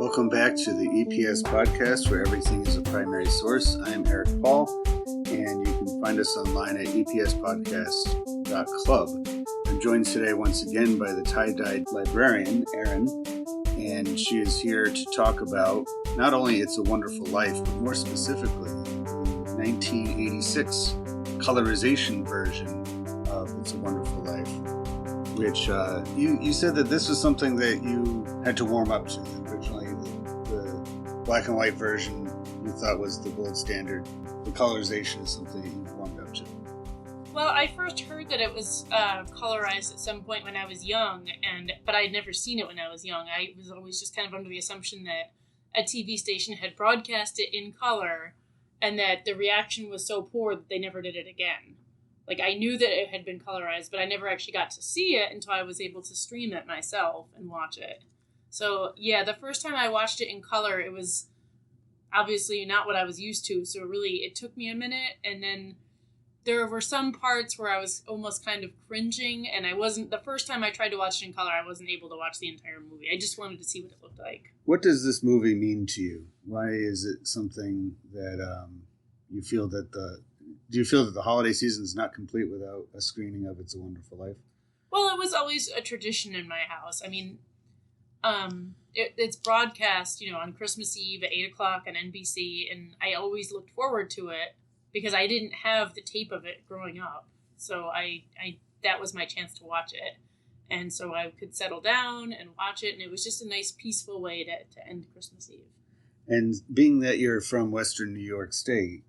Welcome back to the EPS podcast, where everything is a primary source. I am Eric Paul, and you can find us online at epspodcast.club. I'm joined today once again by the tie-dyed librarian, Erin, and she is here to talk about not only It's a Wonderful Life, but more specifically, the 1986 colorization version of It's a Wonderful Life, which you said that this was something that you had to warm up to. Originally, the black and white version you thought was the gold standard. The colorization is something that you warmed up to. Well, I first heard that it was colorized at some point when I was young, but I'd never seen it when I was young. I was always just kind of under the assumption that a TV station had broadcast it in color, and that the reaction was so poor that they never did it again. Like, I knew that it had been colorized, but I never actually got to see it until I was able to stream it myself and watch it. So, yeah, the first time I watched it in color, it was obviously not what I was used to, so it took me a minute, and then there were some parts where I was almost kind of cringing, and the first time I tried to watch it in color, I wasn't able to watch the entire movie. I just wanted to see what it looked like. What does this movie mean to you? Why is it something that you feel that do you feel that the holiday season is not complete without a screening of It's a Wonderful Life? Well, it was always a tradition in my house. I mean, it's broadcast, on Christmas Eve at 8 o'clock on NBC, and I always looked forward to it because I didn't have the tape of it growing up. So that was my chance to watch it. And so I could settle down and watch it, and it was just a nice, peaceful way to end Christmas Eve. And being that you're from Western New York State,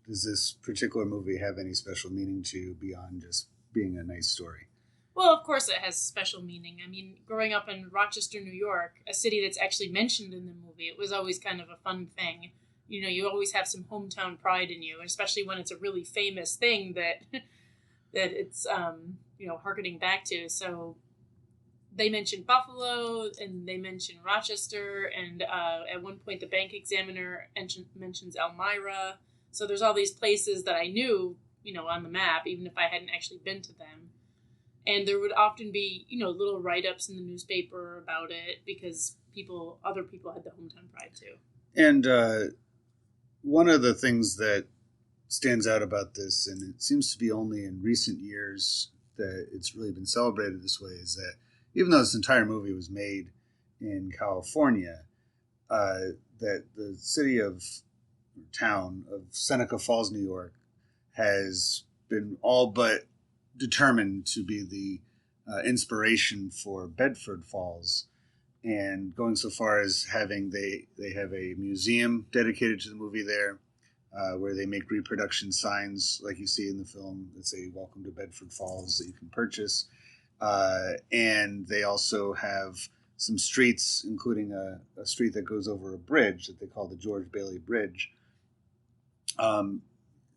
does this particular movie have any special meaning to you beyond just being a nice story? Well, of course it has special meaning. I mean, growing up in Rochester, New York, a city that's actually mentioned in the movie, it was always kind of a fun thing. You always have some hometown pride in you, especially when it's a really famous thing that it's, hearkening back to. So they mentioned Buffalo, and they mentioned Rochester, and at one point the bank examiner mentions Elmira. So there's all these places that I knew, on the map, even if I hadn't actually been to them. And there would often be, little write-ups in the newspaper about it because other people had the hometown pride too. And one of the things that stands out about this, and it seems to be only in recent years that it's really been celebrated this way, is that even though this entire movie was made in California, that the town of Seneca Falls, New York, has been all but determined to be the inspiration for Bedford Falls, and going so far as having they have a museum dedicated to the movie there, where they make reproduction signs like you see in the film that say "Welcome to Bedford Falls" that you can purchase, and they also have some streets, including a street that goes over a bridge that they call the George Bailey Bridge.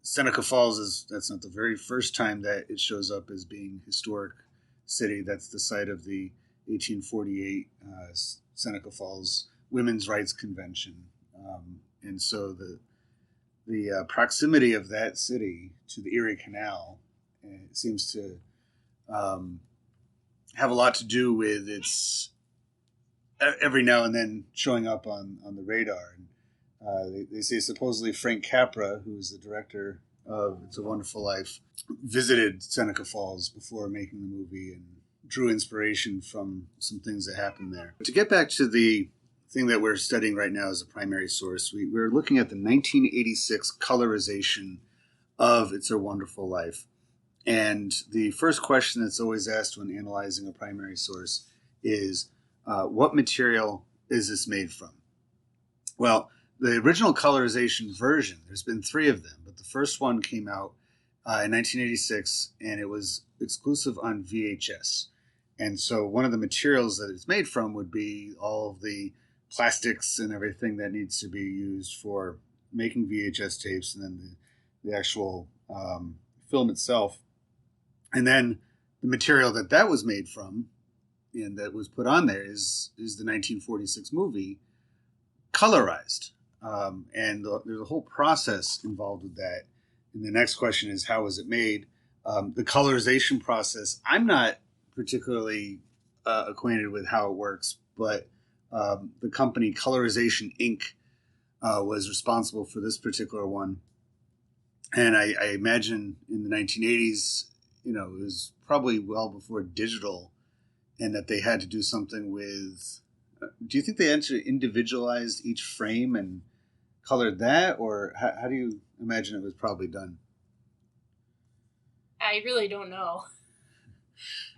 Seneca Falls that's not the very first time that it shows up as being historic city. That's the site of the 1848 Seneca Falls Women's Rights Convention. And so the proximity of that city to the Erie Canal seems to have a lot to do with its every now and then showing up on the radar. They say supposedly Frank Capra, who's the director of It's a Wonderful Life, visited Seneca Falls before making the movie and drew inspiration from some things that happened there. To get back to the thing that we're studying right now as a primary source, we're looking at the 1986 colorization of It's a Wonderful Life. And the first question that's always asked when analyzing a primary source is, what material is this made from? Well, the original colorization version, there's been 3 of them, but the first one came out in 1986, and it was exclusive on VHS. And so one of the materials that it's made from would be all of the plastics and everything that needs to be used for making VHS tapes, and then the actual film itself. And then the material that was made from and that was put on there is the 1946 movie, Colorized. And there's a whole process involved with that. And the next question is, how was it made? The colorization process, I'm not particularly acquainted with how it works, but the company Colorization Inc. Was responsible for this particular one. And I imagine in the 1980s, it was probably well before digital, and that they had to do something with. Do you think they actually individualized each frame and colored that, or how do you imagine it was probably done? I really don't know.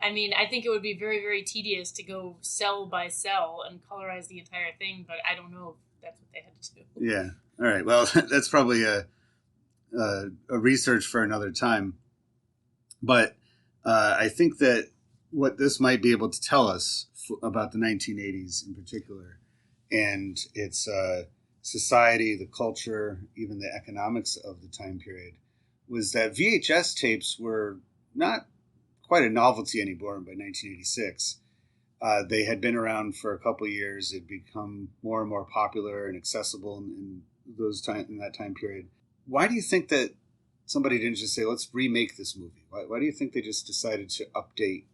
I mean, I think it would be very, very tedious to go cell by cell and colorize the entire thing, but I don't know if that's what they had to do. Yeah. All right. Well, that's probably a research for another time. But I think that what this might be able to tell us about the 1980s in particular, and its society, the culture, even the economics of the time period, was that VHS tapes were not quite a novelty anymore by 1986. They had been around for a couple of years. They'd become more and more popular and accessible in that time period. Why do you think that somebody didn't just say, let's remake this movie? Why do you think they just decided to update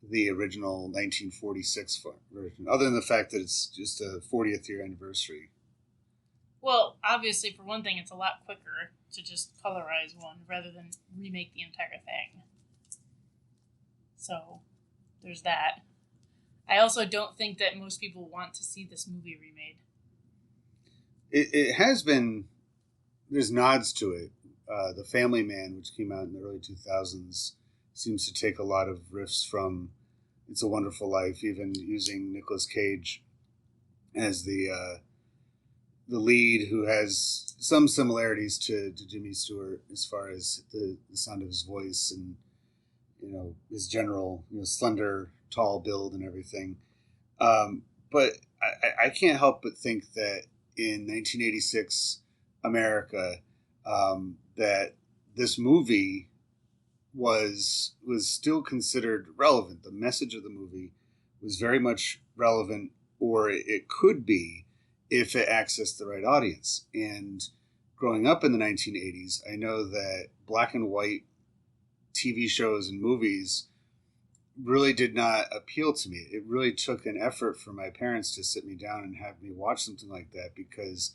the original 1946 version, other than the fact that it's just a 40th year anniversary? Well, obviously, for one thing, it's a lot quicker to just colorize one rather than remake the entire thing. So, there's that. I also don't think that most people want to see this movie remade. It has been, there's nods to it. The Family Man, which came out in the early 2000s, seems to take a lot of riffs from It's a Wonderful Life, even using Nicolas Cage as the lead, who has some similarities to Jimmy Stewart as far as the sound of his voice and his general slender, tall build and everything. But I can't help but think that in 1986 America, that this movie was still considered relevant. The message of the movie was very much relevant, or it could be if it accessed the right audience. And growing up in the 1980s, I know that black and white TV shows and movies really did not appeal to me. It really took an effort for my parents to sit me down and have me watch something like that, because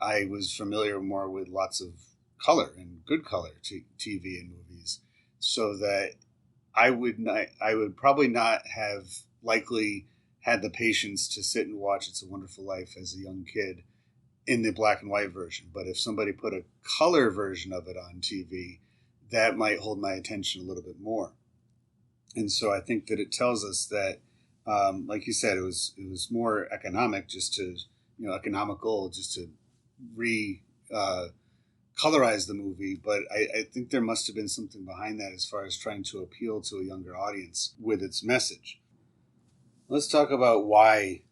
I was familiar more with lots of color and good color TV and movies, so that I would probably not have likely had the patience to sit and watch It's a Wonderful Life as a young kid in the black and white version. But if somebody put a color version of it on TV, that might hold my attention a little bit more. And so I think that it tells us that, like you said, it was more economic, just to economical, just to colorize the movie. But I think there must have been something behind that as far as trying to appeal to a younger audience with its message. Let's talk about why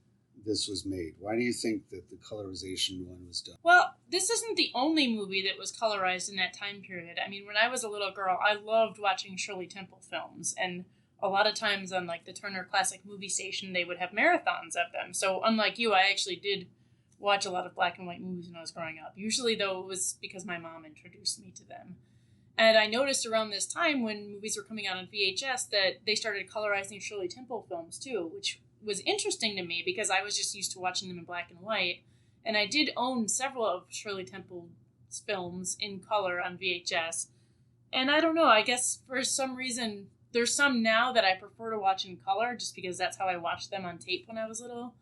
this was made. Why do you think that the colorization one was done? Well, this isn't the only movie that was colorized in that time period. I mean, when I was a little girl, I loved watching Shirley Temple films, and a lot of times on the Turner Classic Movie Station, they would have marathons of them. So unlike you, I actually did watch a lot of black and white movies when I was growing up. Usually, though, it was because my mom introduced me to them. And I noticed around this time, when movies were coming out on VHS, that they started colorizing Shirley Temple films too, which was interesting to me because I was just used to watching them in black and white. And I did own several of Shirley Temple's films in color on VHS. And I don't know, I guess for some reason, there's some now that I prefer to watch in color just because that's how I watched them on tape when I was little.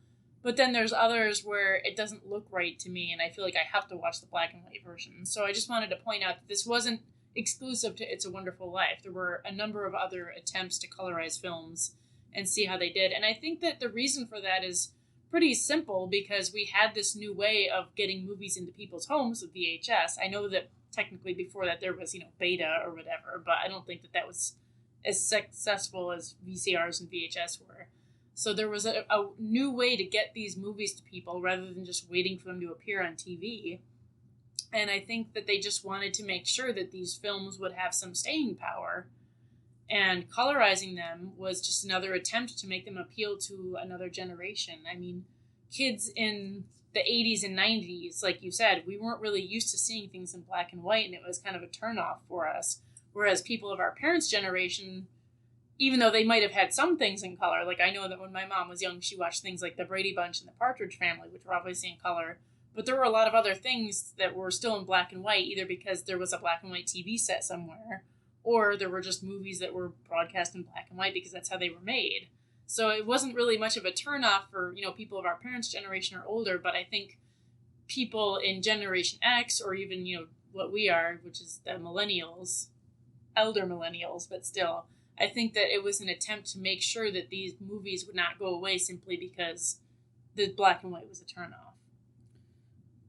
But then there's others where it doesn't look right to me and I feel like I have to watch the black and white version. So I just wanted to point out that this wasn't exclusive to It's a Wonderful Life. There were a number of other attempts to colorize films and see how they did. And I think that the reason for that is pretty simple, because we had this new way of getting movies into people's homes with VHS. I know that technically before that there was, beta or whatever, but I don't think that that was as successful as VCRs and VHS were. So there was a new way to get these movies to people rather than just waiting for them to appear on TV. And I think that they just wanted to make sure that these films would have some staying power. And colorizing them was just another attempt to make them appeal to another generation. I mean, kids in the 80s and 90s, like you said, we weren't really used to seeing things in black and white, and it was kind of a turnoff for us. Whereas people of our parents' generation, even though they might have had some things in color, like I know that when my mom was young, she watched things like The Brady Bunch and The Partridge Family, which were obviously in color. But there were a lot of other things that were still in black and white, either because there was a black and white TV set somewhere, or there were just movies that were broadcast in black and white because that's how they were made. So it wasn't really much of a turnoff for, people of our parents' generation or older, but I think people in Generation X, or even, what we are, which is the millennials, elder millennials, but still, I think that it was an attempt to make sure that these movies would not go away simply because the black and white was a turnoff.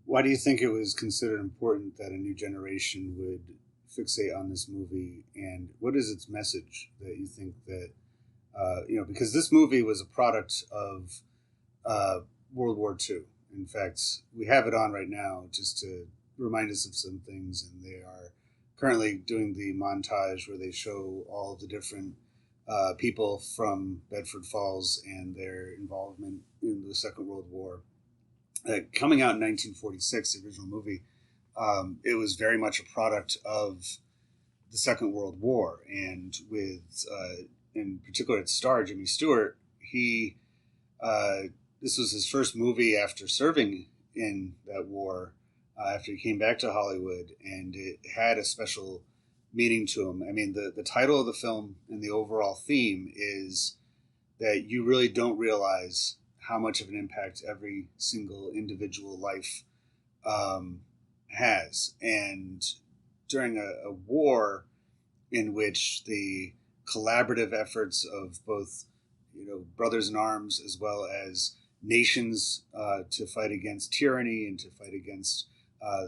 Why do you think it was considered important that a new generation would fixate on this movie, and what is its message that you think that, because this movie was a product of World War II. In fact, we have it on right now just to remind us of some things, and they are currently doing the montage where they show all of the different people from Bedford Falls and their involvement in the Second World War. Coming out in 1946, the original movie, it was very much a product of the Second World War, and with, in particular, its star Jimmy Stewart, this was his first movie after serving in that war, after he came back to Hollywood, and it had a special meaning to him. I mean, the title of the film and the overall theme is that you really don't realize how much of an impact every single individual life has. And during a war in which the collaborative efforts of both, brothers in arms as well as nations to fight against tyranny and to fight against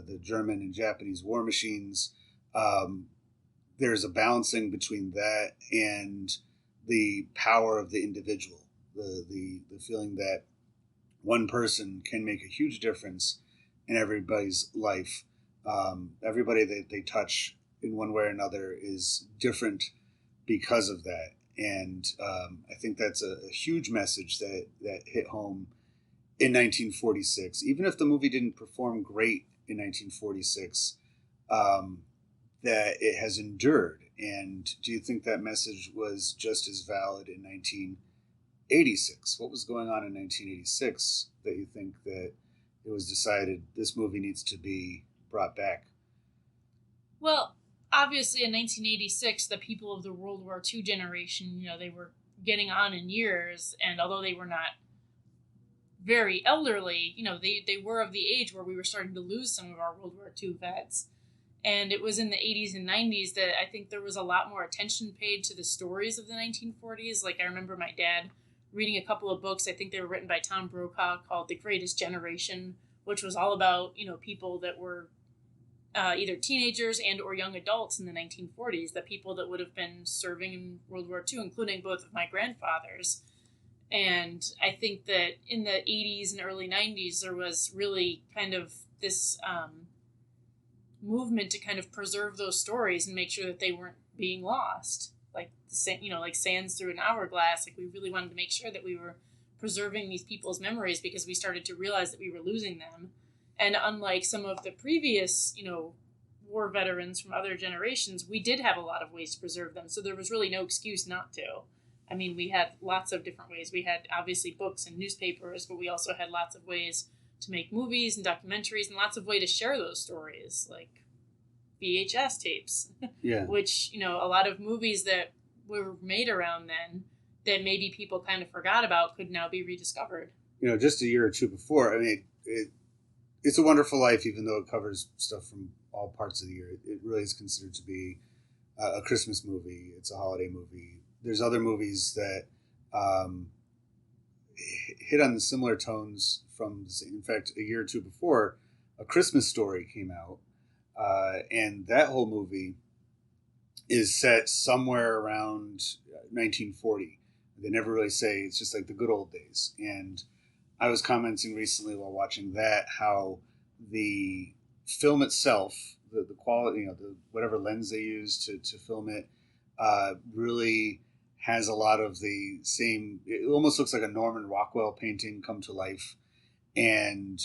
the German and Japanese war machines, there's a balancing between that and the power of the individual. The feeling that one person can make a huge difference in everybody's life. Everybody that they touch in one way or another is different because of that. And I think that's a huge message that hit home in 1946. Even if the movie didn't perform great in 1946, that it has endured. And do you think that message was just as valid in 1986? What was going on in 1986 that you think that it was decided this movie needs to be brought back? Well, obviously in 1986, the people of the World War II generation, they were getting on in years, and although they were not very elderly, they were of the age where we were starting to lose some of our World War II vets. And it was in the 80s and 90s that I think there was a lot more attention paid to the stories of the 1940s. Like, I remember my dad reading a couple of books, I think they were written by Tom Brokaw, called The Greatest Generation, which was all about, people that were either teenagers and or young adults in the 1940s, the people that would have been serving in World War II, including both of my grandfathers. And I think that in the 80s and early 90s, there was really kind of this movement to kind of preserve those stories and make sure that they weren't being lost. Like, like sands through an hourglass. Like, we really wanted to make sure that we were preserving these people's memories because we started to realize that we were losing them. And unlike some of the previous, war veterans from other generations, we did have a lot of ways to preserve them. So there was really no excuse not to. I mean, we had lots of different ways. We had obviously books and newspapers, but we also had lots of ways to make movies and documentaries and lots of ways to share those stories, like VHS tapes. Yeah. Which, a lot of movies that were made around then that maybe people kind of forgot about could now be rediscovered. Just a year or two before, I mean, It's a Wonderful Life, even though it covers stuff from all parts of the year, it really is considered to be a Christmas movie. It's a holiday movie. There's other movies that hit on the similar tones from, in fact, a year or two before, A Christmas Story came out. And that whole movie is set somewhere around 1940. They never really say, it's just like the good old days. And I was commenting recently while watching that how the film itself, the quality, the whatever lens they use to film it, really has a lot of the same. It almost looks like a Norman Rockwell painting come to life. And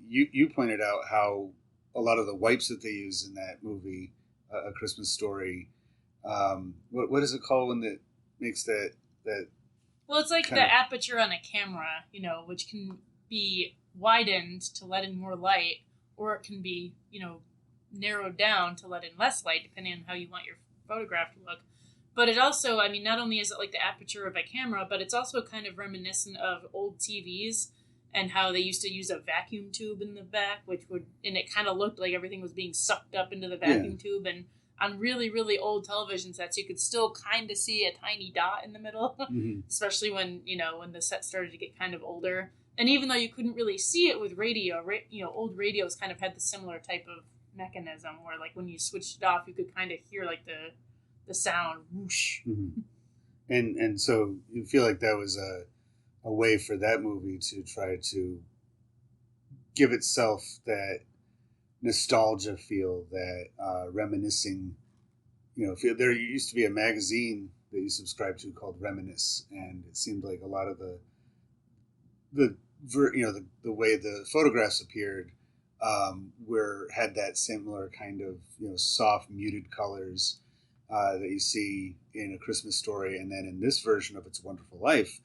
you pointed out how a lot of the wipes that they use in that movie, A Christmas Story, what is it called when makes that Well, it's like kind the of aperture on a camera, which can be widened to let in more light, or it can be, narrowed down to let in less light, depending on how you want your photograph to look. But it also, I mean, not only is it like the aperture of a camera, but it's also kind of reminiscent of old TVs and how they used to use a vacuum tube in the back, and it kind of looked like everything was being sucked up into the vacuum tube. And on really, really old television sets, you could still kind of see a tiny dot in the middle, especially when the set started to get kind of older. And even though you couldn't really see it with radio, old radios kind of had the similar type of mechanism where, like, when you switched it off, you could kind of hear like the sound whoosh. And so you feel like that was a way for that movie to try to give itself that nostalgia feel, that reminiscing, feel. There used to be a magazine that you subscribed to called Reminisce, and it seemed like a lot of the way the photographs appeared had that similar kind of soft muted colors that you see in A Christmas Story, and then in this version of It's a Wonderful Life,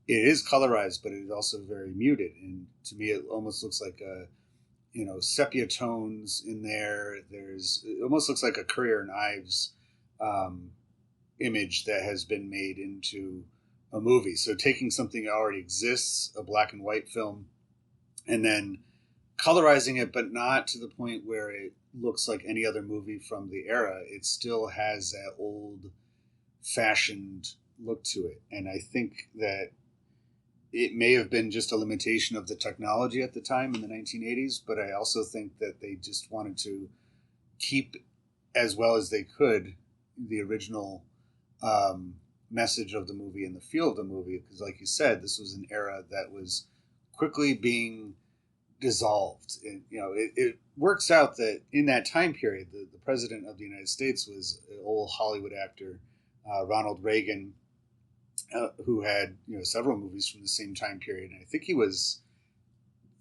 it is colorized, but it is also very muted. And to me, it almost looks like sepia tones in there. It almost looks like a Currier and Ives image that has been made into a movie. So taking something that already exists, a black and white film, and then colorizing it, but not to the point where it looks like any other movie from the era. It still has that old fashioned look to it. And I think that it may have been just a limitation of the technology at the time in the 1980s, but I also think that they just wanted to keep, as well as they could, the original message of the movie and the feel of the movie. Because like you said, this was an era that was quickly being dissolved. And, it works out that in that time period, the president of the United States was an old Hollywood actor, Ronald Reagan, who had several movies from the same time period. And I think he was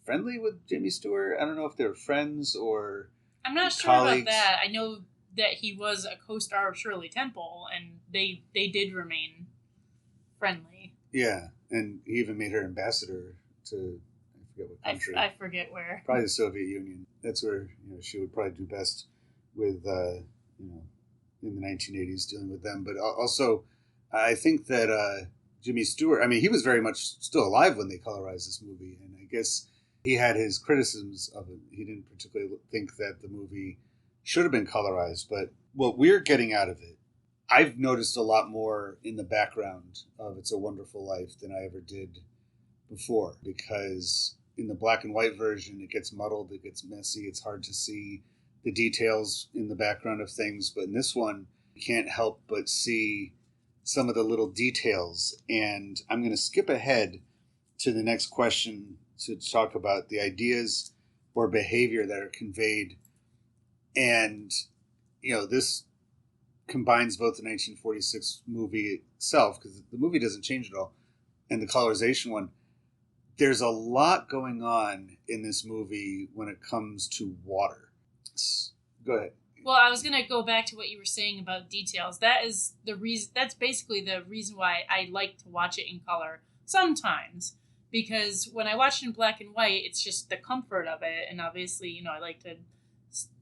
friendly with Jimmy Stewart. I don't know if they were friends or I'm not sure colleagues. about that. I know that he was a co-star of Shirley Temple, and they did remain friendly. Yeah, and he even made her ambassador to, I forget what country. I forget where. Probably the Soviet Union. That's where she would probably do best with in the 1980s dealing with them. But also, I think that Jimmy Stewart, I mean, he was very much still alive when they colorized this movie, and I guess he had his criticisms of it. He didn't particularly think that the movie should have been colorized, but what we're getting out of it, I've noticed a lot more in the background of It's a Wonderful Life than I ever did before, because in the black and white version, it gets muddled, it gets messy, it's hard to see the details in the background of things, but in this one, you can't help but see some of the little details. And I'm going to skip ahead to the next question to talk about the ideas or behavior that are conveyed. And, this combines both the 1946 movie itself, because the movie doesn't change at all, and the colorization one. There's a lot going on in this movie when it comes to water. Go ahead. Well, I was going to go back to what you were saying about details. That is the reason. That's basically the reason why I like to watch it in color sometimes. Because when I watch it in black and white, it's just the comfort of it. And obviously, I like to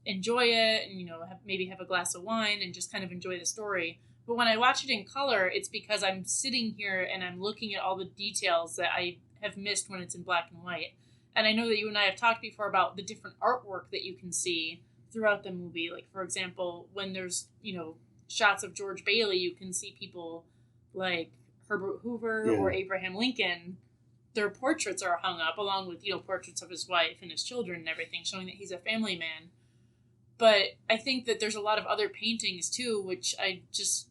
enjoy it and, maybe have a glass of wine and just kind of enjoy the story. But when I watch it in color, it's because I'm sitting here and I'm looking at all the details that I have missed when it's in black and white. And I know that you and I have talked before about the different artwork that you can see throughout the movie. Like, for example, when there's, shots of George Bailey, you can see people like Herbert Hoover or Abraham Lincoln. Their portraits are hung up along with, portraits of his wife and his children and everything, showing that he's a family man. But I think that there's a lot of other paintings too, which I just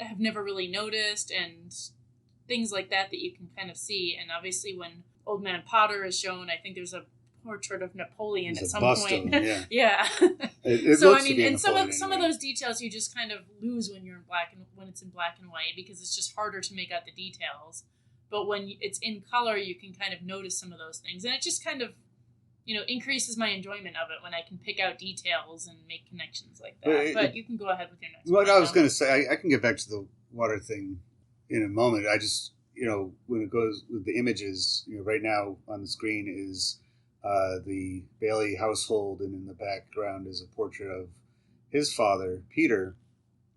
have never really noticed, and things like that you can kind of see. And obviously when Old Man Potter is shown, I think there's a portrait of Napoleon There's at some point. Yeah. It So looks I mean, to be and some Napoleon of those details you just kind of lose when it's in black and white, because it's just harder to make out the details. But when it's in color, you can kind of notice some of those things, and it just kind of increases my enjoyment of it when I can pick out details and make connections like that. But you can go ahead with your next. What I was going to say, I can get back to the water thing in a moment. I just, when it goes with the images, right now on the screen is the Bailey household, and in the background is a portrait of his father, Peter.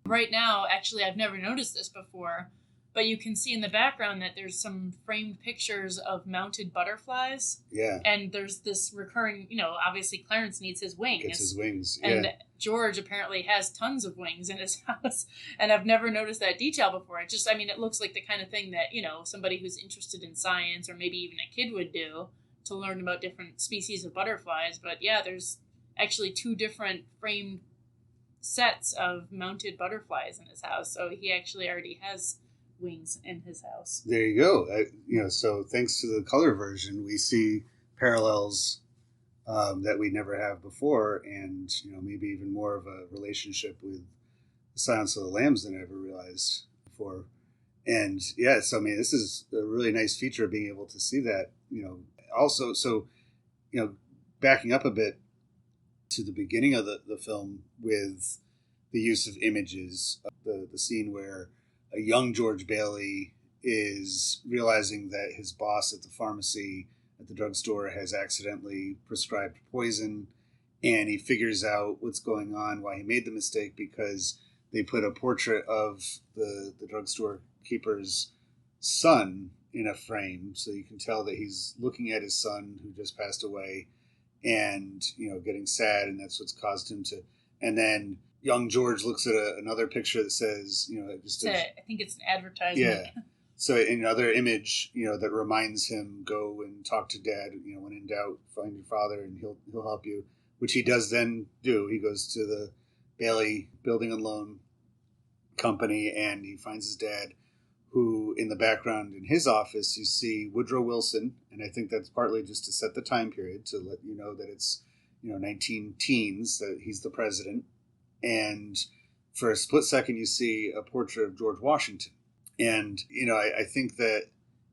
Right now, actually, I've never noticed this before, but you can see in the background that there's some framed pictures of mounted butterflies. Yeah. And there's this recurring, obviously Clarence needs his wings. Gets his wings, yeah. And George apparently has tons of wings in his house. And I've never noticed that detail before. It looks like the kind of thing that, somebody who's interested in science or maybe even a kid would do to learn about different species of butterflies. But yeah, there's actually 2 different framed sets of mounted butterflies in his house. So he actually already has wings in his house. There you go. So thanks to the color version, we see parallels that we never have before, and maybe even more of a relationship with the Silence of the Lambs than I ever realized before. And yeah, so this is a really nice feature of being able to see that. Also, so backing up a bit to the beginning of the film with the use of images, the scene where a young George Bailey is realizing that his boss at the pharmacy at the drugstore has accidentally prescribed poison, and he figures out what's going on, why he made the mistake, because they put a portrait of the drugstore keeper's son in a frame, so you can tell that he's looking at his son who just passed away and getting sad, and that's what's caused him to. And then young George looks at another picture that says, I think it's an advertisement. Yeah. So another image, that reminds him, go and talk to Dad. When in doubt, find your father, and he'll help you. Which he does then do. He goes to the Bailey Building and Loan Company, and he finds his dad, who in the background in his office you see Woodrow Wilson, and I think that's partly just to set the time period to let you know that it's 19 teens, that he's the president. And for a split second you see a portrait of George Washington, and I think that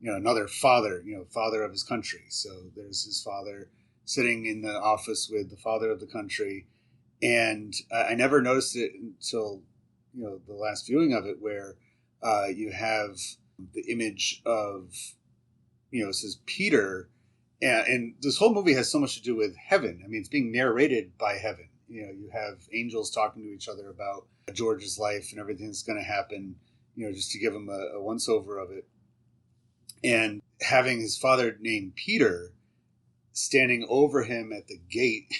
another father, father of his country. So there's his father sitting in the office with the father of the country, and I never noticed it until the last viewing of it, where you have the image of, it says Peter, and this whole movie has so much to do with heaven. It's being narrated by heaven. You have angels talking to each other about George's life and everything that's going to happen, just to give him a once-over of it. And having his father named Peter standing over him at the gate,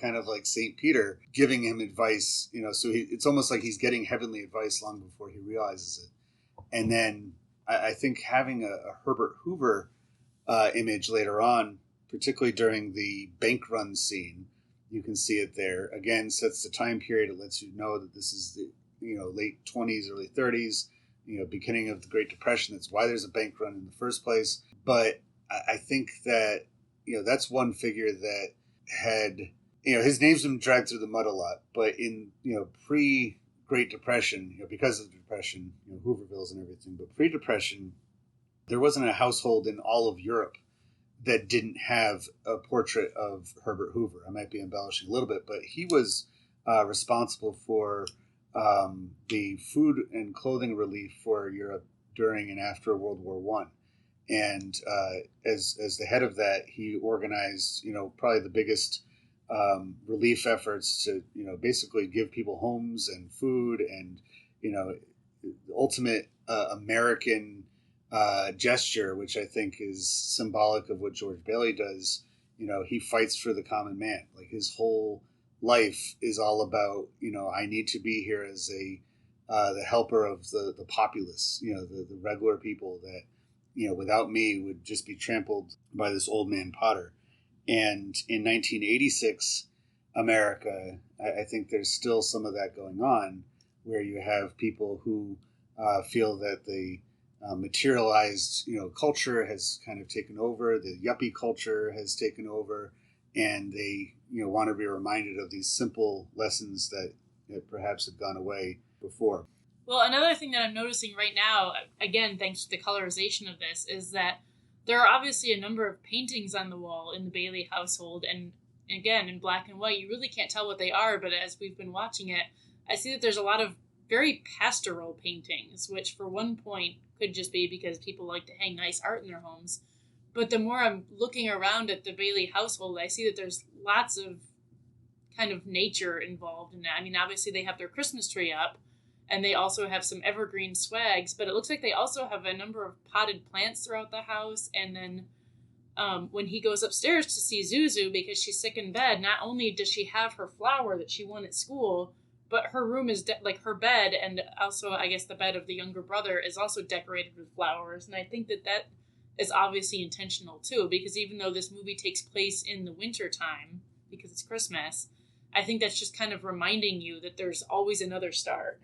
kind of like St. Peter, giving him advice, so it's almost like he's getting heavenly advice long before he realizes it. And then I think having a Herbert Hoover image later on, particularly during the bank run scene, you can see it there. Again, sets the time period. It lets you know that this is the late 20s, early 30s, beginning of the Great Depression. That's why there's a bank run in the first place. But I think that that's one figure that had, his name's been dragged through the mud a lot, but in, pre-Great Depression, because of the Depression, Hoovervilles and everything, but pre-Depression, there wasn't a household in all of Europe that didn't have a portrait of Herbert Hoover. I might be embellishing a little bit, but he was responsible for the food and clothing relief for Europe during and after World War One. And as the head of that, he organized, probably the biggest relief efforts to, basically give people homes and food, and, the ultimate American gesture, which I think is symbolic of what George Bailey does. He fights for the common man. Like, his whole life is all about, I need to be here as the helper of the populace, the regular people that, without me would just be trampled by this old man Potter. And in 1986 America, I think there's still some of that going on, where you have people who feel that the materialized, culture has kind of taken over, the yuppie culture has taken over, and they, want to be reminded of these simple lessons that perhaps have gone away before. Well, another thing that I'm noticing right now, again, thanks to the colorization of this, is that there are obviously a number of paintings on the wall in the Bailey household, and again, in black and white. You really can't tell what they are, but as we've been watching it, I see that there's a lot of very pastoral paintings, which for one point could just be because people like to hang nice art in their homes. But the more I'm looking around at the Bailey household, I see that there's lots of kind of nature involved in that. I mean, obviously they have their Christmas tree up, and they also have some evergreen swags, but it looks like they also have a number of potted plants throughout the house. And then when he goes upstairs to see Zuzu because she's sick in bed, not only does she have her flower that she won at school, but her room is like her bed, and also I guess the bed of the younger brother is also decorated with flowers. And I think that that is obviously intentional too, because even though this movie takes place in the winter time because it's Christmas, I think that's just kind of reminding you that there's always another start.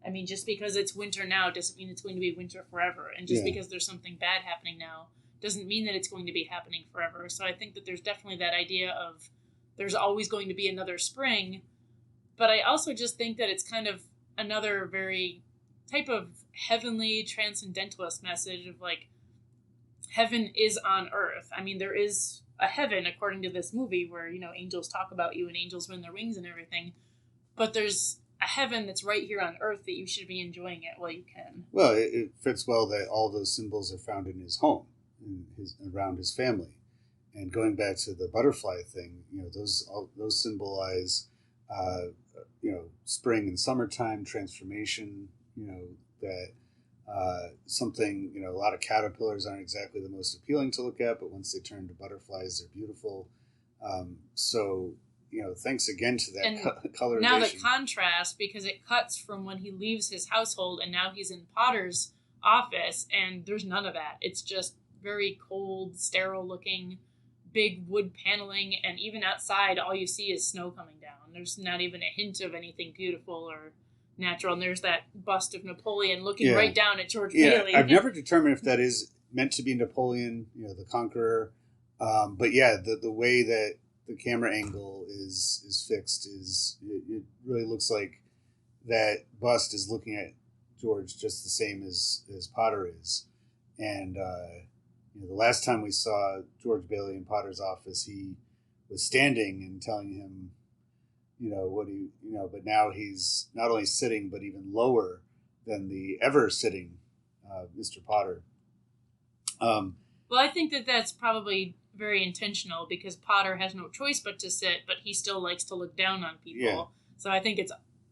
I mean, just because it's winter now doesn't mean it's going to be winter forever. And just because there's something bad happening now doesn't mean that it's going to be happening forever. So I think that there's definitely that idea of there's always going to be another spring. But I also just think that it's kind of another very type of heavenly transcendentalist message of like, heaven is on earth. I mean, there is a heaven, according to this movie, where, you know, angels talk about you and angels win their wings and everything. But there's a heaven that's right here on earth that you should be enjoying it while you can. Well, it fits well that all those symbols are found in his home, around his family. And going back to the butterfly thing, you know, those symbolize, spring and summertime, transformation, you know, that something, you know, a lot of caterpillars aren't exactly the most appealing to look at, but once they turn to butterflies, they're beautiful. So, you know, thanks again to that colorization. Now the contrast, because it cuts from when he leaves his household and now he's in Potter's office, and there's none of that. It's just very cold, sterile looking, big wood paneling, and even outside, all you see is snow coming down. There's not even a hint of anything beautiful or natural. And there's that bust of Napoleon looking right down at George Bailey. I've never determined if that is meant to be Napoleon, you know, the conqueror. But yeah, the way that the camera angle is fixed it really looks like that bust is looking at George just the same as Potter is. And the last time we saw George Bailey in Potter's office, he was standing and telling him, but now he's not only sitting, but even lower than the ever sitting Mr. Potter. Well, I think that that's probably very intentional because Potter has no choice but to sit, but he still likes to look down on people. Yeah. So I think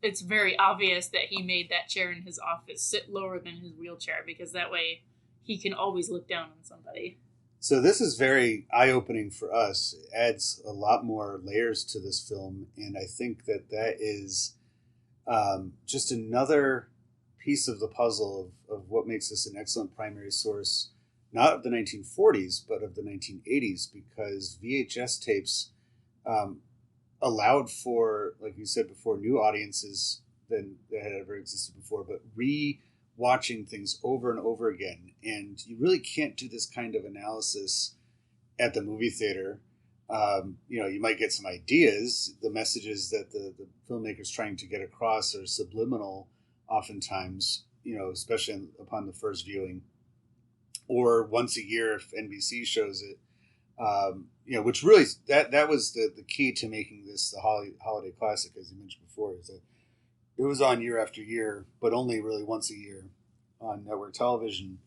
it's very obvious that he made that chair in his office sit lower than his wheelchair because that way he can always look down on somebody. So this is very eye-opening for us. It adds a lot more layers to this film, and I think that is just another piece of the puzzle of what makes this an excellent primary source, not of the 1940s, but of the 1980s, because VHS tapes allowed for, like you said before, new audiences than that had ever existed before, but watching things over and over again. And you really can't do this kind of analysis at the movie theater. You might get some ideas. The messages that the filmmaker's trying to get across are subliminal oftentimes, especially upon the first viewing. Or once a year if NBC shows it. Which really, that was the key to making this the holiday classic, as you mentioned before, is that it was on year after year, but only really once a year on network television.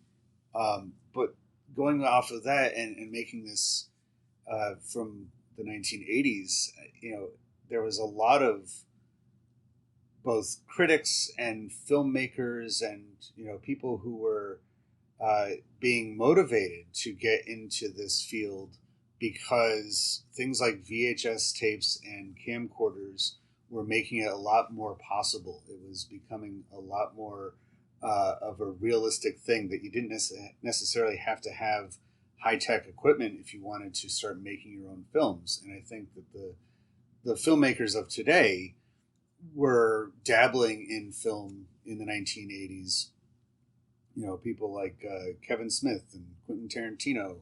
But going off of that and making this from the 1980s, there was a lot of both critics and filmmakers and, people who were being motivated to get into this field because things like VHS tapes and camcorders were making it a lot more possible. It was becoming a lot more of a realistic thing that you didn't necessarily have to have high-tech equipment if you wanted to start making your own films. And I think that the filmmakers of today were dabbling in film in the 1980s. People like Kevin Smith and Quentin Tarantino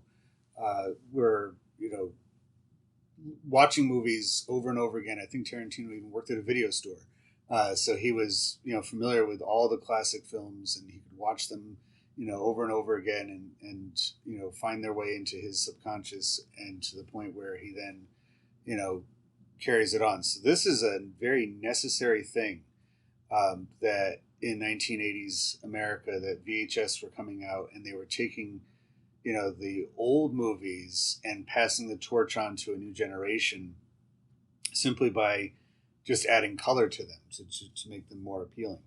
were, watching movies over and over again. I think Tarantino even worked at a video store. So he was, familiar with all the classic films, and he could watch them, over and over again and find their way into his subconscious, and to the point where he then, carries it on. So this is a very necessary thing that in 1980s America that VHS were coming out and they were taking, the old movies and passing the torch on to a new generation simply by just adding color to them to make them more appealing.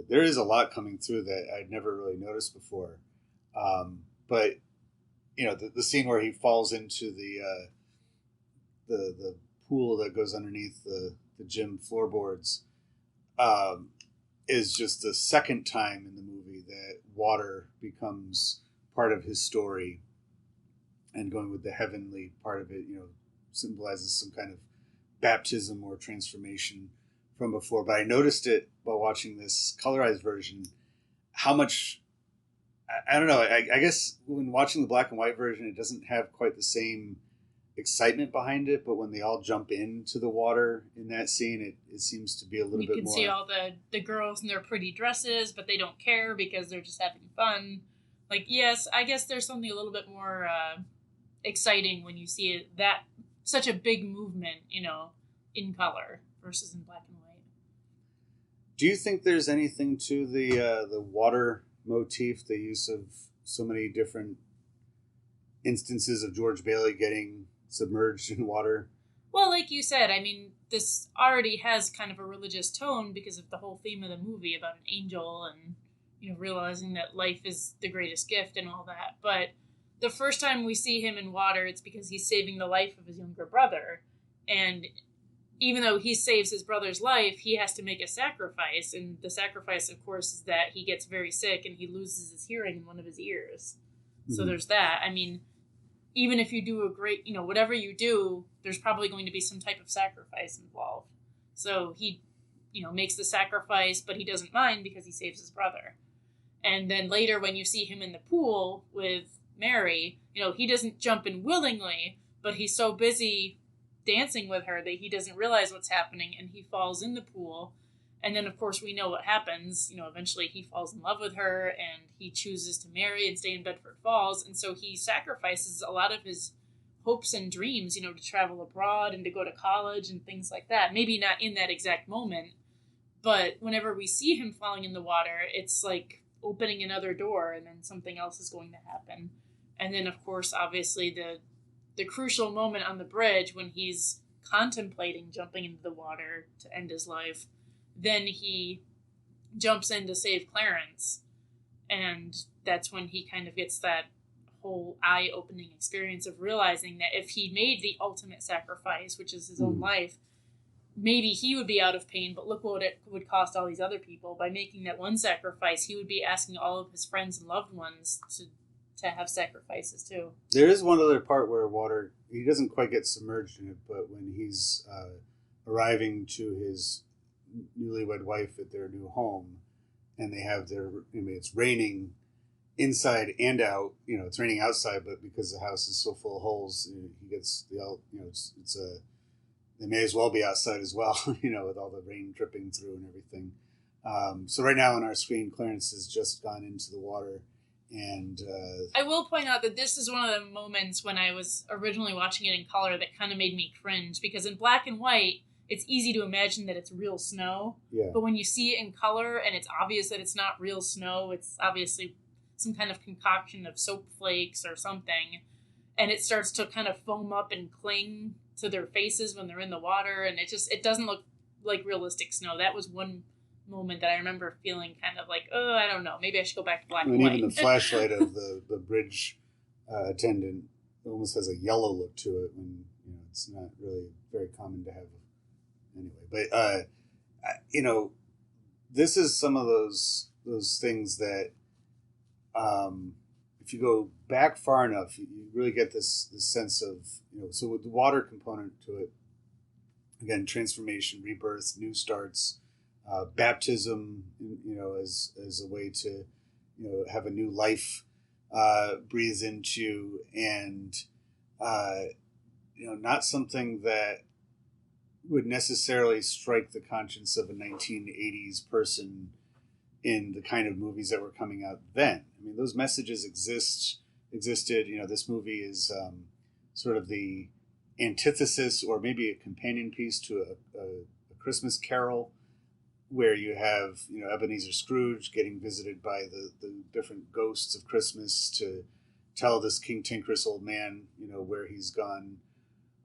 There is a lot coming through that I'd never really noticed before. But, the scene where he falls into the pool that goes underneath the gym floorboards is just the second time in the movie that water becomes part of his story, and going with the heavenly part of it, symbolizes some kind of baptism or transformation from before. But I noticed it while watching this colorized version, how much, I don't know, I guess when watching the black and white version, it doesn't have quite the same excitement behind it, but when they all jump into the water in that scene, it seems to be a little bit more. You can see all the girls in their pretty dresses, but they don't care because they're just having fun. Like, yes, I guess there's something a little bit more exciting when you see it, that such a big movement, in color versus in black and white. Do you think there's anything to the water motif, the use of so many different instances of George Bailey getting submerged in water? Well, like you said, I mean, this already has kind of a religious tone because of the whole theme of the movie about an angel and, realizing that life is the greatest gift and all that. But the first time we see him in water, it's because he's saving the life of his younger brother. And even though he saves his brother's life, he has to make a sacrifice. And the sacrifice, of course, is that he gets very sick and he loses his hearing in one of his ears. Mm-hmm. So there's that. I mean, even if you do a great, whatever you do, there's probably going to be some type of sacrifice involved. So he, makes the sacrifice, but he doesn't mind because he saves his brother. And then later when you see him in the pool with Mary, he doesn't jump in willingly, but he's so busy dancing with her that he doesn't realize what's happening and he falls in the pool. And then, of course, we know what happens. Eventually he falls in love with her and he chooses to marry and stay in Bedford Falls. And so he sacrifices a lot of his hopes and dreams, to travel abroad and to go to college and things like that. Maybe not in that exact moment, but whenever we see him falling in the water, it's like opening another door and then something else is going to happen. And then, of course, obviously the crucial moment on the bridge when he's contemplating jumping into the water to end his life. Then he jumps in to save Clarence, and that's when he kind of gets that whole eye-opening experience of realizing that if he made the ultimate sacrifice, which is his own life, maybe he would be out of pain, but look what it would cost all these other people. By making that one sacrifice, he would be asking all of his friends and loved ones to have sacrifices too. There is one other part where water, he doesn't quite get submerged in it, but when he's arriving to his newlywed wife at their new home, and they have it's raining inside and out. It's raining outside, but because the house is so full of holes, he gets they may as well be outside as well, with all the rain dripping through and everything. So right now on our screen, Clarence has just gone into the water. And I will point out that this is one of the moments when I was originally watching it in color that kind of made me cringe, because in black and white, it's easy to imagine that it's real snow. Yeah. But when you see it in color and it's obvious that it's not real snow, it's obviously some kind of concoction of soap flakes or something. And it starts to kind of foam up and cling to their faces when they're in the water. And it doesn't look like realistic snow. That was one moment that I remember feeling kind of like, oh, I don't know, maybe I should go back to black and white. Even the flashlight of the bridge attendant almost has a yellow look to it when it's not really very common to have. Anyway, but this is some of those things that if you go back far enough, you really get this sense of so with the water component to it, again, transformation, rebirth, new starts. Baptism, as a way to, have a new life breathed into, and not something that would necessarily strike the conscience of a 1980s person in the kind of movies that were coming out then. I mean, those messages existed. This movie is sort of the antithesis, or maybe a companion piece to a Christmas Carol, where you have, Ebenezer Scrooge getting visited by the different ghosts of Christmas to tell this cantankerous old man, where he's gone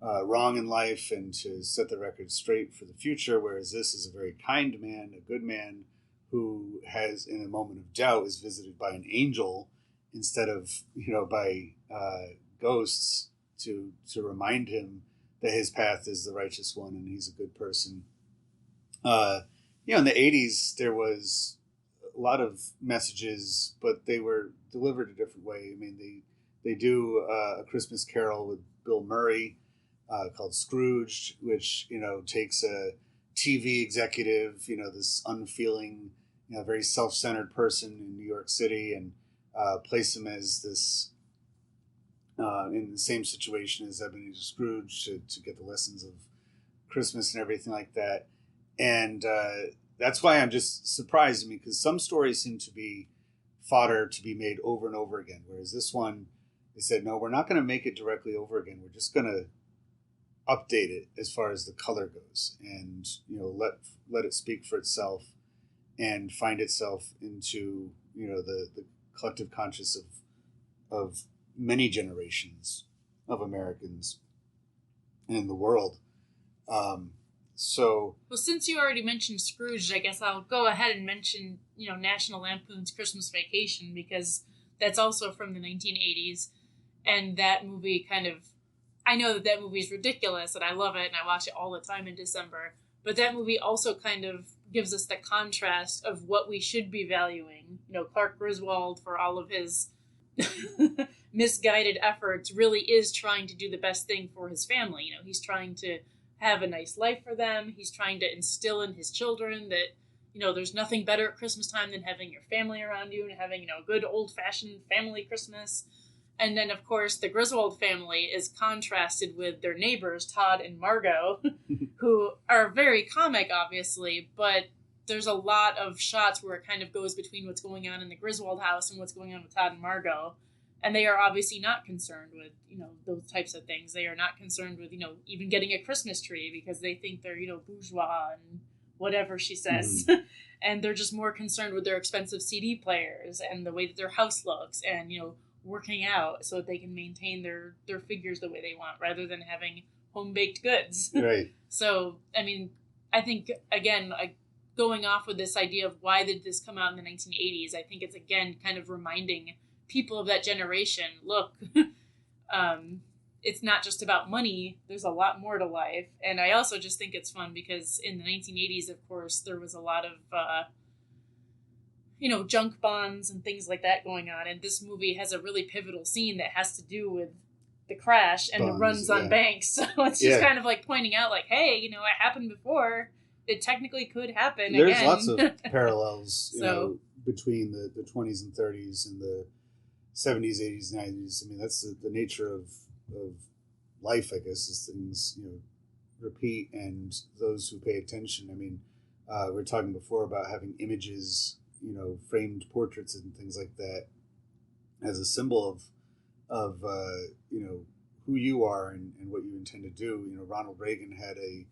wrong in life and to set the record straight for the future. Whereas this is a very kind man, a good man who has, in a moment of doubt, is visited by an angel instead of, by ghosts to remind him that his path is the righteous one and he's a good person. In the 80s, there was a lot of messages, but they were delivered a different way. I mean, they do a Christmas Carol with Bill Murray called Scrooge, which, takes a TV executive, this unfeeling, very self-centered person in New York City and place him as this, in the same situation as Ebenezer Scrooge to get the lessons of Christmas and everything like that. And that's why I'm just surprised, because some stories seem to be fodder to be made over and over again. Whereas this one, they said, no, we're not going to make it directly over again. We're just going to update it as far as the color goes and, let it speak for itself and find itself into, the collective conscious of many generations of Americans in the world. Well, since you already mentioned Scrooge, I guess I'll go ahead and mention, National Lampoon's Christmas Vacation, because that's also from the 1980s. And that movie I know that movie is ridiculous and I love it and I watch it all the time in December. But that movie also kind of gives us the contrast of what we should be valuing. Clark Griswold, for all of his misguided efforts, really is trying to do the best thing for his family. He's trying to have a nice life for them. He's trying to instill in his children that, there's nothing better at Christmas time than having your family around you and having, a good old-fashioned family Christmas. And then, of course, the Griswold family is contrasted with their neighbors, Todd and Margot, who are very comic, obviously, but there's a lot of shots where it kind of goes between what's going on in the Griswold house and what's going on with Todd and Margot. And they are obviously not concerned with, those types of things. They are not concerned with, even getting a Christmas tree because they think they're, bourgeois and whatever she says. Mm-hmm. And they're just more concerned with their expensive CD players and the way that their house looks and, working out so that they can maintain their figures the way they want rather than having home-baked goods. Right. So, I think, again, going off with this idea of why did this come out in the 1980s, I think it's, again, kind of reminding people of that generation, look, it's not just about money. There's a lot more to life. And I also just think it's fun because in the 1980s, of course, there was a lot of, junk bonds and things like that going on. And this movie has a really pivotal scene that has to do with the crash and bonds, the runs on banks. So it's just kind of like pointing out like, hey, it happened before. It technically could happen There's again. Lots of parallels, between the 20s and 30s and the 70s, 80s, 90s. That's the nature of life, I guess, is things, repeat, and those who pay attention. We were talking before about having images, framed portraits and things like that as a symbol of who you are and what you intend to do. Ronald Reagan had a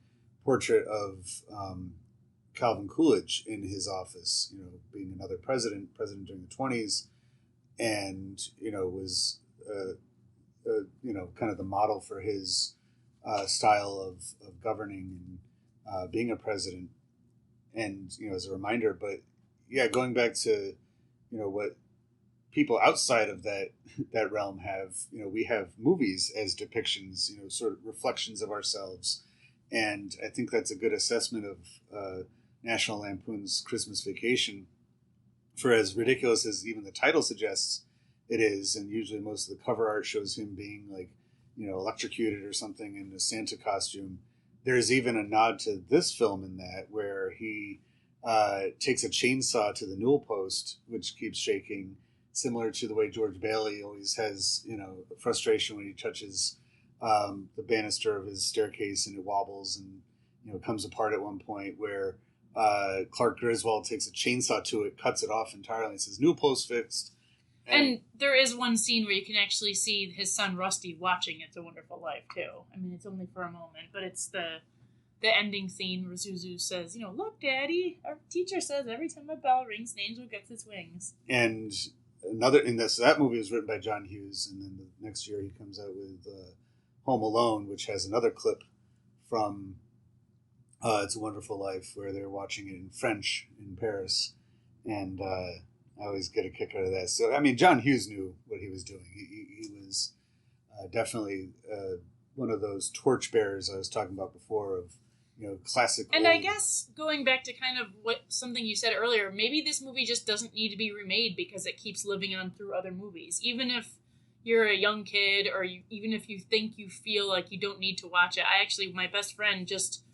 portrait of Calvin Coolidge in his office, being another president during the 20s, and, was, kind of the model for his style of governing and being a president. And, as a reminder, but yeah, going back to, what people outside of that realm have, we have movies as depictions, sort of reflections of ourselves. And I think that's a good assessment of National Lampoon's Christmas Vacation. For as ridiculous as even the title suggests it is, and usually most of the cover art shows him being like, electrocuted or something in a Santa costume, there's even a nod to this film in that where he takes a chainsaw to the newel post, which keeps shaking, similar to the way George Bailey always has, frustration when he touches the banister of his staircase and it wobbles and, comes apart at one point, where Clark Griswold takes a chainsaw to it, cuts it off entirely, and says, "Newel post fixed." And there is one scene where you can actually see his son Rusty watching It's a Wonderful Life, too. It's only for a moment, but it's the the ending scene where Zuzu says, look, Daddy, our teacher says every time a bell rings, an angel gets its wings. And that movie was written by John Hughes, and then the next year he comes out with Home Alone, which has another clip from It's a Wonderful Life, where they're watching it in French in Paris, and I always get a kick out of that. So, I mean, John Hughes knew what he was doing. He was definitely one of those torchbearers I was talking about before of, classic. And I guess going back to kind of something you said earlier, maybe this movie just doesn't need to be remade because it keeps living on through other movies. Even if you're a young kid, or even if you think you feel like you don't need to watch it. My best friend just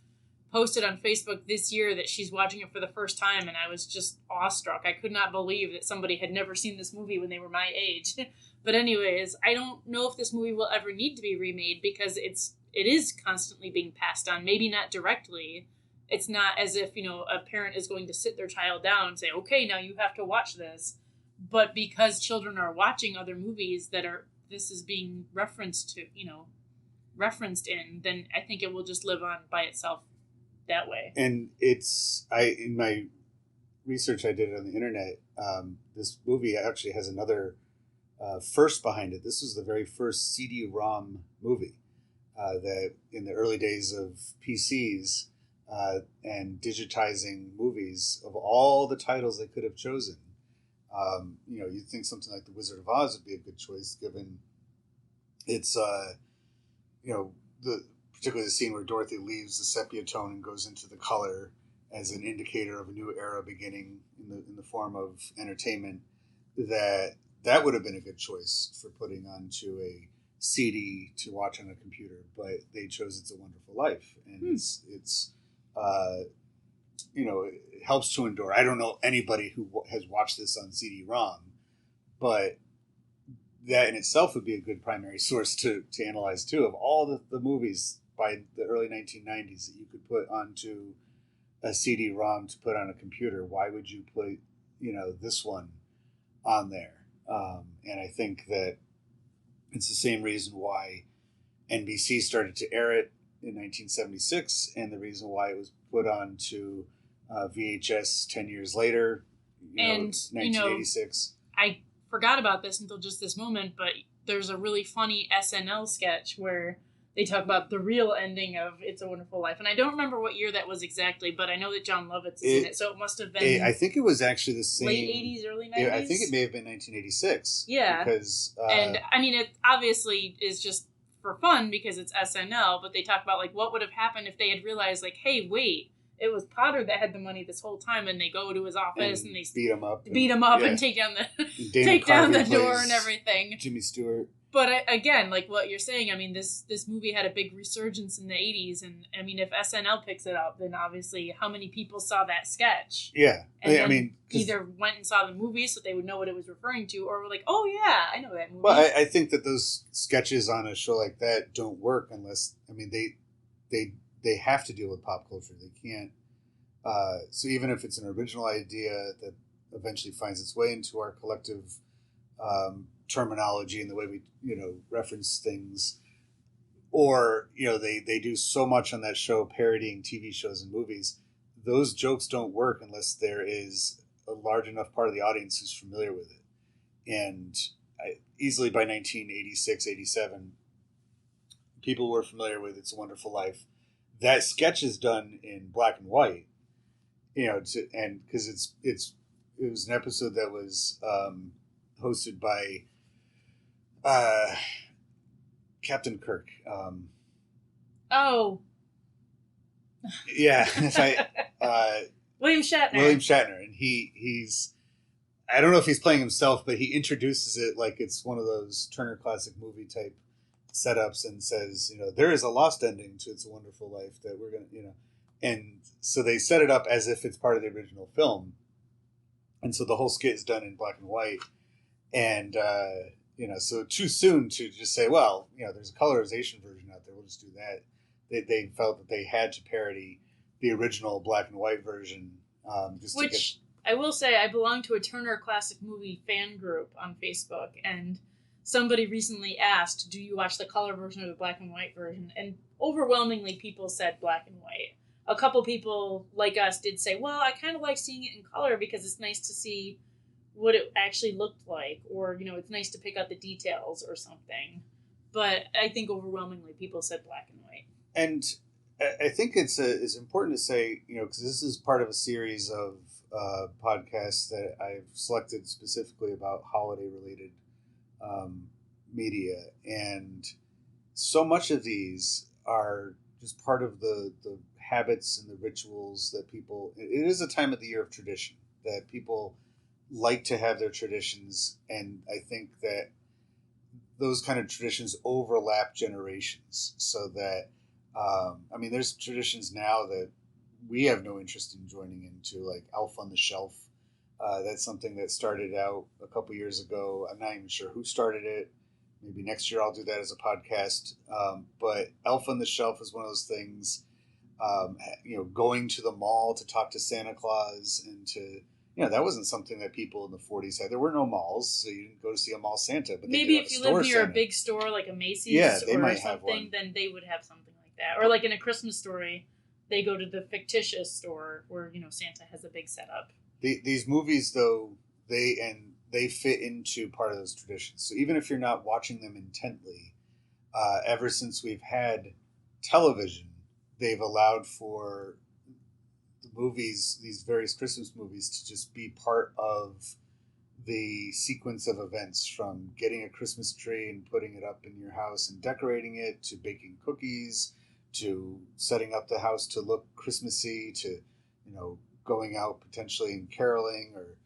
posted on Facebook this year that she's watching it for the first time, and I was just awestruck. I could not believe that somebody had never seen this movie when they were my age. But anyways, I don't know if this movie will ever need to be remade because it is constantly being passed on. Maybe not directly. It's not as if, a parent is going to sit their child down and say, okay, now you have to watch this. But because children are watching other movies this is being referenced in, then I think it will just live on by itself that way. And in my research I did on the internet, this movie actually has another first behind it. This was the very first CD-ROM movie that in the early days of PCs and digitizing movies, of all the titles they could have chosen. You'd think something like The Wizard of Oz would be a good choice, given it's, particularly the scene where Dorothy leaves the sepia tone and goes into the color as an indicator of a new era beginning in the form of entertainment. That would have been a good choice for putting onto a CD to watch on a computer, but they chose It's a Wonderful Life, and it's it helps to endure. I don't know anybody who has watched this on CD-ROM, but that in itself would be a good primary source to analyze too, of all the movies by the early 1990s that you could put onto a CD-ROM to put on a computer. Why would you put this one on there? And I think that it's the same reason why NBC started to air it in 1976, and the reason why it was put on to VHS 10 years later, 1986. I forgot about this until just this moment, but there's a really funny SNL sketch where they talk about the real ending of It's a Wonderful Life. And I don't remember what year that was exactly, but I know that John Lovitz is in it, so it must have been... I think it was actually the same... late 80s, early 90s? I think it may have been 1986. Yeah. Because... and, it obviously is just for fun because it's SNL, but they talk about, what would have happened if they had realized, hey, wait, it was Potter that had the money this whole time, and they go to his office and they beat him up and take down the door and everything. Jimmy Stewart. But again, what you're saying, this movie had a big resurgence in the 80s, and if SNL picks it up, then obviously how many people saw that sketch? Yeah. And either went and saw the movie so they would know what it was referring to, or were like, oh yeah, I know that movie. Well, I think that those sketches on a show like that don't work unless, they have to deal with pop culture. They can't. So even if it's an original idea that eventually finds its way into our collective terminology and the way we, reference things, or, they do so much on that show parodying TV shows and movies, those jokes don't work unless there is a large enough part of the audience who's familiar with it. And easily by 1986, 87, people were familiar with It's a Wonderful Life. That sketch is done in black and white, and because it was an episode that was hosted by Captain Kirk. Yeah, William Shatner. And he's I don't know if he's playing himself, but he introduces it like it's one of those Turner Classic Movie type setups and says, there is a lost ending to It's a Wonderful Life that we're gonna, and so they set it up as if it's part of the original film, and so the whole skit is done in black and white, and so too soon to just say, well, there's a colorization version out there, we'll just do that. They felt that they had to parody the original black and white version, I will say, I belong to a Turner Classic Movie fan group on Facebook, and somebody recently asked, do you watch the color version or the black and white version? And overwhelmingly people said black and white. a couple people like us did say, well, I kind of like seeing it in color because it's nice to see what it actually looked like, or it's nice to pick out the details or something. But I think overwhelmingly people said black and white. And I think it's important to say, because this is part of a series of podcasts that I've selected specifically about holiday related media, and so much of these are just part of the habits and the rituals that people. It is a time of the year of tradition that people like to have their traditions, and I think that those kind of traditions overlap generations, so that there's traditions now that we have no interest in joining into, like Elf on the Shelf. That's something that started out a couple years ago. I'm not even sure who started it. Maybe next year I'll do that as a podcast. But Elf on the Shelf is one of those things. Going to the mall to talk to Santa Claus and to that wasn't something that people in the 40s had. There were no malls, so you didn't go to see a mall Santa. But maybe if you live near a big store like a Macy's they or might something, then they would have something like that. Or like in A Christmas Story, they go to the fictitious store where Santa has a big setup. These movies, though, they fit into part of those traditions. So even if you're not watching them intently, ever since we've had television, they've allowed for the movies, these various Christmas movies, to just be part of the sequence of events, from getting a Christmas tree and putting it up in your house and decorating it, to baking cookies, to setting up the house to look Christmassy, to going out potentially and caroling or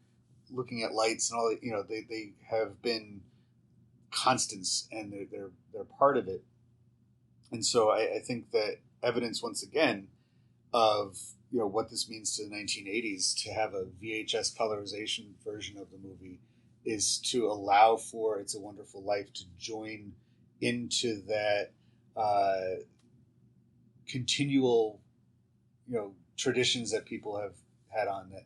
looking at lights and all that. They have been constants, and they're part of it. And so I think that evidence, once again, of what this means to the 1980s, to have a VHS colorization version of the movie, is to allow for It's a Wonderful Life to join into that continual traditions that people have had on that.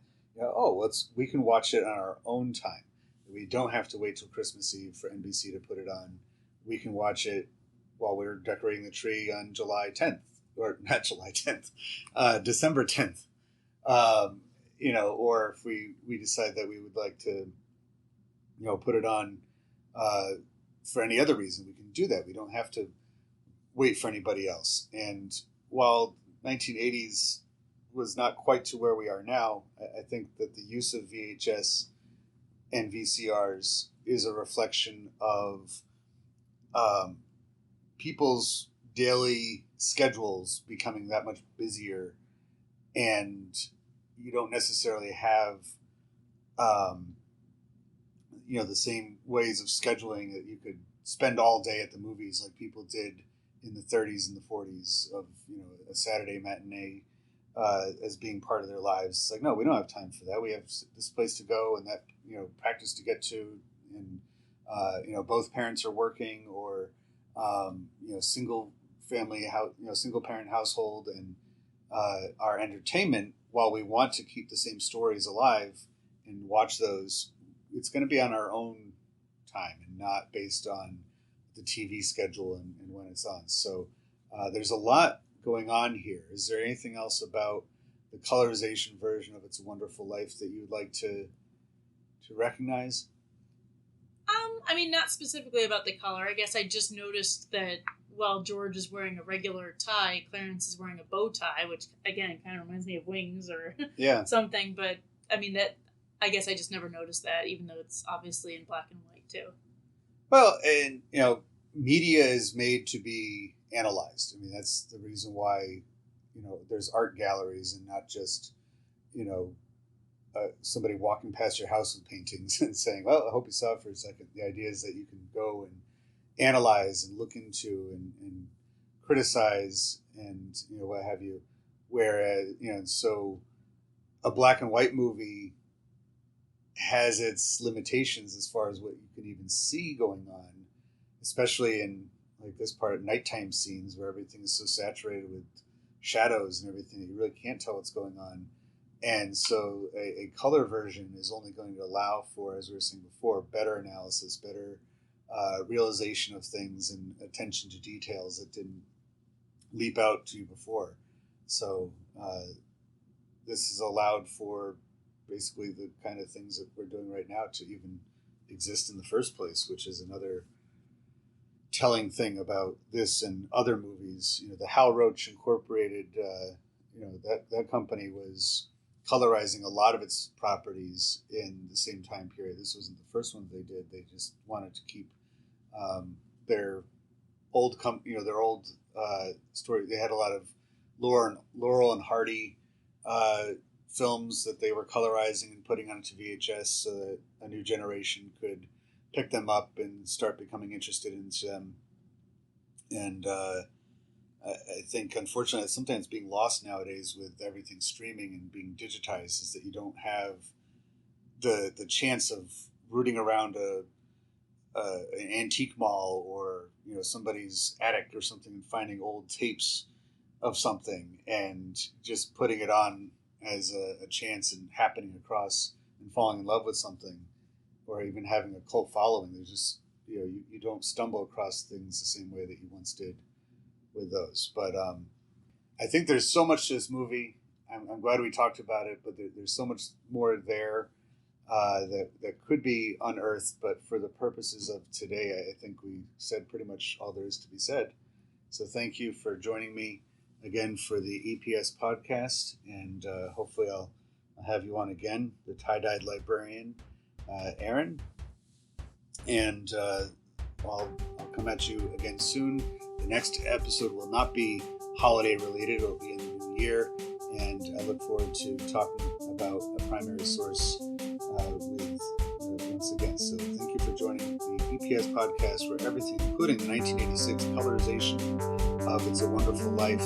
We can watch it on our own time. We don't have to wait till Christmas Eve for NBC to put it on. We can watch it while we're decorating the tree on July 10th, or not July 10th, December 10th. Or if we decide that we would like to, put it on for any other reason, we can do that. We don't have to wait for anybody else. And while 1980s was not quite to where we are now, I think that the use of VHS and VCRs is a reflection of people's daily schedules becoming that much busier, and you don't necessarily have the same ways of scheduling that you could spend all day at the movies like people did in the 30s and the 40s, of a Saturday matinee as being part of their lives. It's like, no, we don't have time for that. We have this place to go and that practice to get to, and both parents are working, or single family house, single parent household, and our entertainment, while we want to keep the same stories alive and watch those, it's going to be on our own time and not based on the TV schedule and when it's on. So there's a lot going on here. Is there anything else about the colorization version of It's a Wonderful Life that you would like to recognize? Not specifically about the color. I guess I just noticed that while George is wearing a regular tie, Clarence is wearing a bow tie, which again kind of reminds me of Wings or something. But that I guess I just never noticed that, even though it's obviously in black and white too. Well, and media is made to be analyzed. That's the reason why there's art galleries and not just somebody walking past your house with paintings and saying, well, I hope you saw it for a second. The idea is that you can go and analyze and look into and criticize and what have you. Whereas so a black and white movie has its limitations as far as what you can even see going on, especially in like this part, nighttime scenes where everything is so saturated with shadows and everything that you really can't tell what's going on. And so a color version is only going to allow for, as we were saying before, better analysis, better realization of things, and attention to details that didn't leap out to you before. So this has allowed for basically the kind of things that we're doing right now to even exist in the first place, which is another telling thing about this and other movies. The Hal Roach Incorporated, that company was colorizing a lot of its properties in the same time period. This wasn't the first one they did. They just wanted to keep their old story. They had a lot of Laurel and Hardy films that they were colorizing and putting onto VHS so that a new generation could pick them up and start becoming interested in them. And I think, unfortunately, it's sometimes being lost nowadays with everything streaming and being digitized, is that you don't have the chance of rooting around an antique mall or somebody's attic or something and finding old tapes of something and just putting it on as a chance and happening across and falling in love with something, or even having a cult following. There's just you don't stumble across things the same way that you once did with those. But I think there's so much to this movie. I'm glad we talked about it, but there's so much more there that could be unearthed. But for the purposes of today, I think we said pretty much all there is to be said. So thank you for joining me again for the EPS podcast, and hopefully I'll have you on again, the tie-dyed librarian, Erin, and I'll come at you again soon. The next episode will not be holiday related. It'll be in the new year, and I look forward to talking about a primary source with once again. So thank you for joining the EPS podcast, where everything, including the 1986 colorization of It's a Wonderful Life,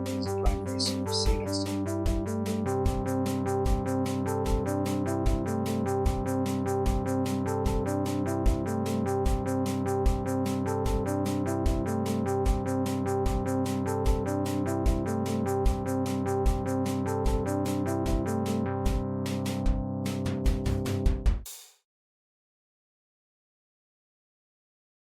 is a primary source. See you next time.